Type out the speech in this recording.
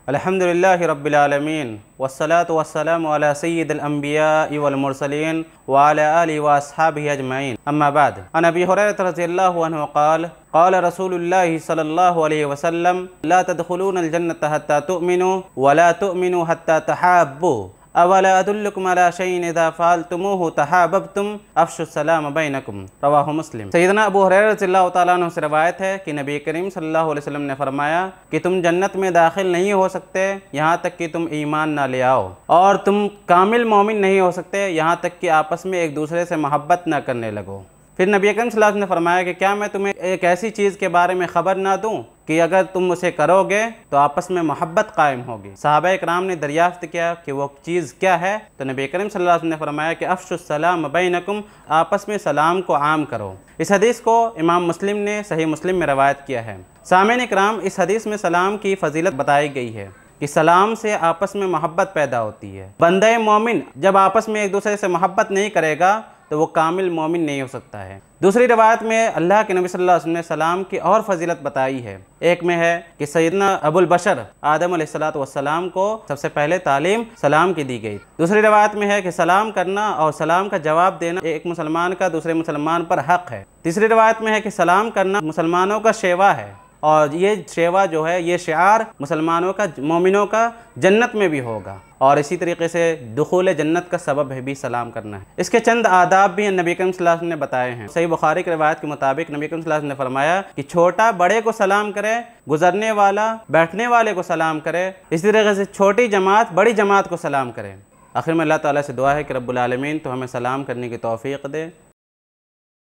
अल्हम्दुलिल्लाहि रब्बिल आलमीन वस्सलातु वस्सलामु अला सय्यिदिल अंबियाइ वल मुरसलीन व अला आलिहि व अस्हाबिहि अजमईन अम्मा बाद। अन अबी हुरैरह रज़ियल्लाहु अन्हु क़ाल क़ाल रसूलुल्लाहि सल्लल्लाहु अलैहि वसल्लम ला तदखुलूनल जन्नता हत्ता तुअमिनू व ला तुअमिनू हत्ता तहाब्बू अवला अदुल्लुकुम अला शैइन इज़ा फ़अल्तुमूहु तहाब्बतुम अफ़शुस सलाम बैनकुम रवाहु मुस्लिम। सैयदना अबू हुरैरा रज़ियल्लाहु तआला अन्हु से रवायत है कि नबी करीम सल्लल्लाहु अलैहि वसल्लम ने फरमाया कि तुम जन्नत में दाखिल नहीं हो सकते यहाँ तक कि तुम ईमान ना ले आओ, और तुम कामिल मोमिन नहीं हो सकते यहाँ तक कि आपस में एक दूसरे से मोहब्बत ना करने लगो। फिर नबी अकरम सल्लल्लाहु अलैहि वसल्लम ने फरमाया कि क्या मैं तुम्हें एक ऐसी चीज़ के बारे में ख़बर ना दूँ कि अगर तुम उसे करोगे तो आपस में मोहब्बत कायम होगी। सहाबा इकराम ने दरियाफ्त किया कि वो चीज़ क्या है, तो नबी करीम सल्लल्लाहु अलैहि वसल्लम ने फरमाया कि अफ़शुस सलाम बैनकुम, आपस में सलाम को आम करो। इस हदीस को इमाम मुस्लिम ने सही मुस्लिम में रवायत किया है। सामईन इकराम, इस हदीस में सलाम की फजीलत बताई गई है कि सलाम से आपस में मोहब्बत पैदा होती है। बंदे मोमिन जब आपस में एक दूसरे से मोहब्बत नहीं करेगा तो वो कामिल मोमिन नहीं हो सकता है। दूसरी रवायत में अल्लाह के नबी सल्लल्लाहु अलैहि वसल्लम ने सलाम की और फजीलत बताई है। एक में है कि सैयदना अबुल बशर आदम अलैहिस्सलातु वस्सलाम को सबसे पहले तालीम सलाम की दी गई। दूसरी रवायत में है कि सलाम करना और सलाम का जवाब देना एक मुसलमान का दूसरे मुसलमान पर हक है। तीसरी रवायत में है कि सलाम करना मुसलमानों का शेवा है, और ये शेवा जो है ये शिआर मुसलमानों का मोमिनों का जन्नत में भी होगा, और इसी तरीके से दुखूल जन्नत का सबब है भी सलाम करना है। इसके चंद आदाब भी नबी करीम सल्लल्लाहु अलैहि वसल्लम ने बताए हैं। सही बुखारी की रवायत के मुताबिक नबी करीम सल्लल्लाहु अलैहि वसल्लम ने फरमाया कि छोटा बड़े को सलाम करे, गुजरने वाला बैठने वाले को सलाम करे, इसी तरीके से छोटी जमात बड़ी जमात को सलाम करे। आखिर में अल्लाह ताला से दुआ है कि रब्बुल आलमीन तो हमें सलाम करने की तौफीक दे।